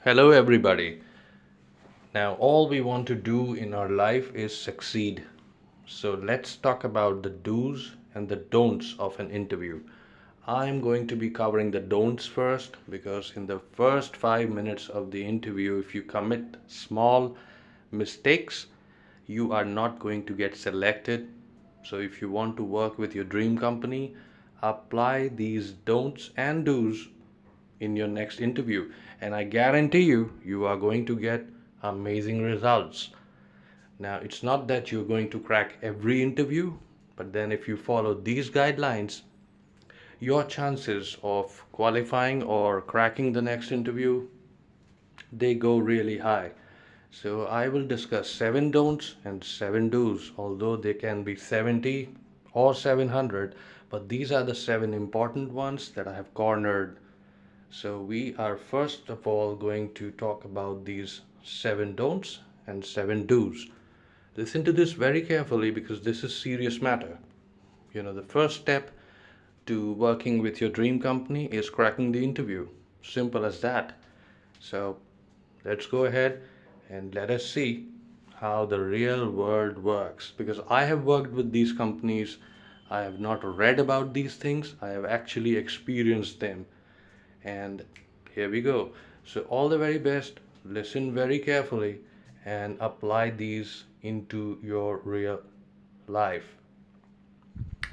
Hello, everybody. Now, all we want to do in our life is succeed. So, let's talk about the do's and the don'ts of an interview. I'm going to be covering the don'ts first because, in the first 5 minutes of the interview, if you commit small mistakes, you are not going to get selected. So, if you want to work with your dream company, apply these don'ts and do's in your next interview, and I guarantee you, you are going to get amazing results. Now, it's not that you're going to crack every interview, but then if you follow these guidelines, your chances of qualifying or cracking the next interview, they go really high. So I will discuss 7 don'ts and 7 do's, although they can be 70 or 700, but these are the 7 important ones that I have cornered. So we are first of all going to talk about these 7 don'ts and 7 do's. Listen to this very carefully because this is serious matter. The first step to working with your dream company is cracking the interview. Simple as that. So let's go ahead and let us see how the real world works, because I have worked with these companies. I have not read about these things, I have actually experienced them. And here we go. So, all the very best. Listen very carefully and apply these into your real life.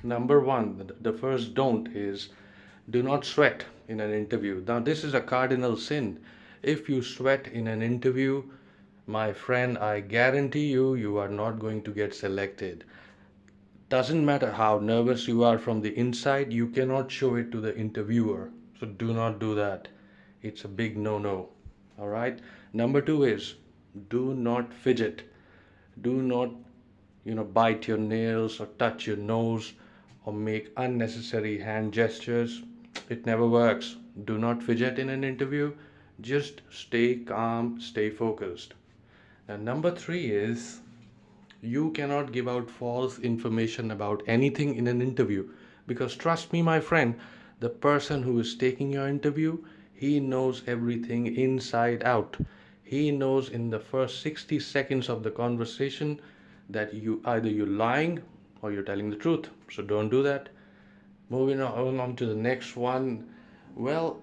Number one, the first don't is do not sweat in an interview. Now, this is a cardinal sin. If you sweat in an interview, my friend, I guarantee you, you are not going to get selected. Doesn't matter how nervous you are from the inside, you cannot show it to the interviewer. So do not do that. It's a big no no. All right. Number two is do not fidget. Do not, bite your nails or touch your nose or make unnecessary hand gestures. It never works. Do not fidget in an interview. Just stay calm, stay focused. And number three is you cannot give out false information about anything in an interview, because trust me, my friend, the person who is taking your interview, he knows everything inside out. He knows in the first 60 seconds of the conversation that you're lying or you're telling the truth. So don't do that. Moving on to the next one. Well,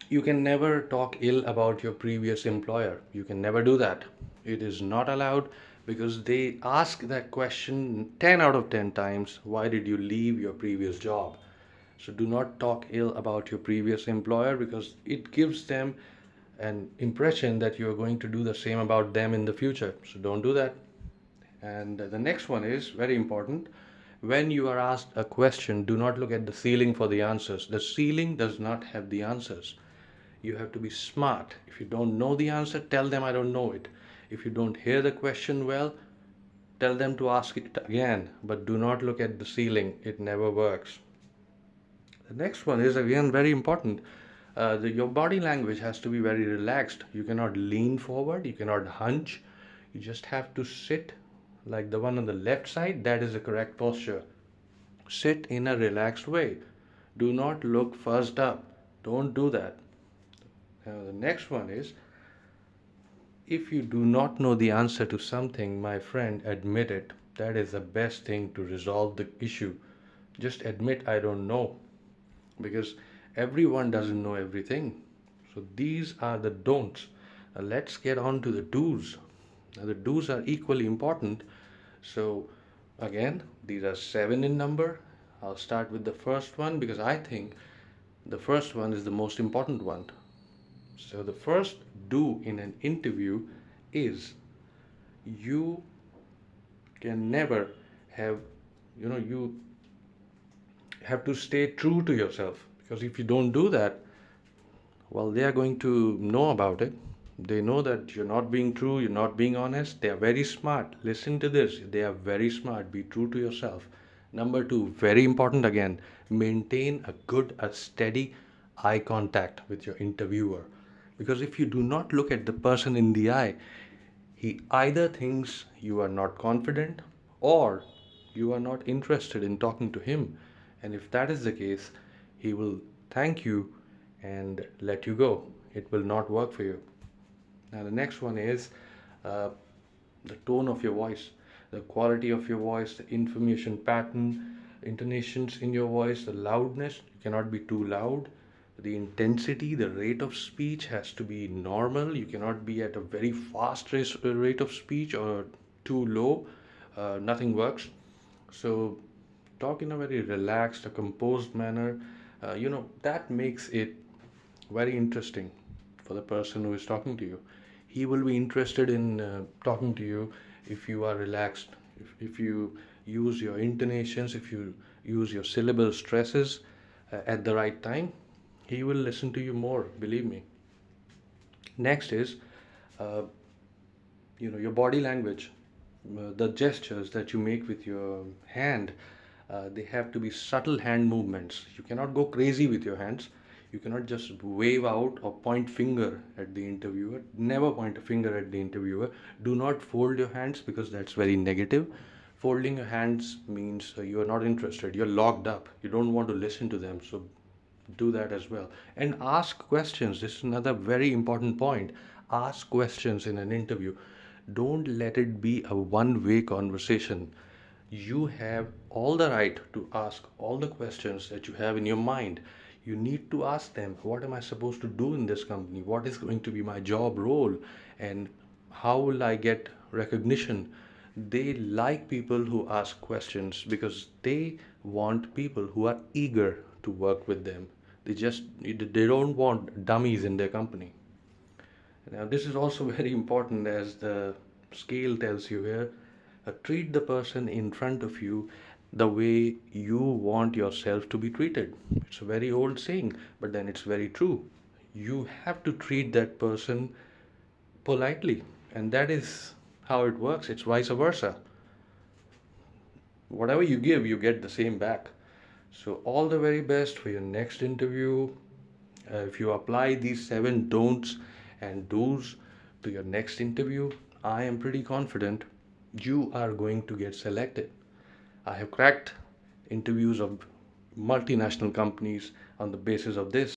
you can never talk ill about your previous employer. You can never do that. It is not allowed, because they ask that question 10 out of 10 times. Why did you leave your previous job? So do not talk ill about your previous employer, because it gives them an impression that you are going to do the same about them in the future. So don't do that. And the next one is very important. When you are asked a question, do not look at the ceiling for the answers. The ceiling does not have the answers. You have to be smart. If you don't know the answer, tell them I don't know it. If you don't hear the question well, tell them to ask it again, but do not look at the ceiling. It never works. The next one is again very important. Your body language has to be very relaxed. You cannot lean forward, you cannot hunch. You just have to sit like the one on the left side. That is the correct posture. Sit in a relaxed way. Do not look fuzzed up. Don't do that. Now, the next one is, if you do not know the answer to something, my friend, admit it. That is the best thing to resolve the issue. Just admit I don't know, because everyone doesn't know everything. So these are the don'ts. Now let's get on to the do's. Now the do's are equally important. So again, these are 7 in number. I'll start with the first one because I think the first one is the most important one. So the first do in an interview is you can never have, you have to stay true to yourself, because if you don't do that, well, they are going to know about it. They know that you're not being true, you're not being honest. They are very smart. Listen to this. They are very smart. Be true to yourself. Number two, very important again, maintain a steady eye contact with your interviewer. Because if you do not look at the person in the eye, he either thinks you are not confident or you are not interested in talking to him. And if that is the case, he will thank you and let you go. it will not work for you. Now, the next one is uh, the tone of your voice, the quality of your voice, the information pattern, intonations in your voice, the loudness. You cannot be too loud. The intensity, the rate of speech has to be normal. You cannot be at a very fast rate of speech or too low. Nothing works. So, talk in a very relaxed, a composed manner. That makes it very interesting for the person who is talking to you. He will be interested in talking to you if you are relaxed, if you use your intonations, if you use your syllable stresses at the right time. He will listen to you more, believe me. Next is uh, your body language, the gestures that you make with your hand. They have to be subtle hand movements. You cannot go crazy with your hands. You cannot just wave out or point finger at the interviewer. Never point a finger at the interviewer. Do not fold your hands because that's very negative. Folding your hands means you are not interested. You're locked up. You don't want to listen to them. So do that as well. And ask questions. This is another very important point. Ask questions in an interview. Don't let it be a one way conversation. You have all the right to ask all the questions that you have in your mind. You need to ask them, what am I supposed to do in this company? What is going to be my job role? And how will I get recognition? They like people who ask questions because they want people who are eager to work with them. They don't want dummies in their company. Now, this is also very important as the scale tells you here. Treat the person in front of you the way you want yourself to be treated. It's a very old saying, but then it's very true. You have to treat that person politely, and that is how it works. It's vice versa. Whatever you give, you get the same back. So, all the very best for your next interview. If you apply these 7 don'ts and do's to your next interview, I am pretty confident you are going to get selected. I have cracked interviews of multinational companies on the basis of this.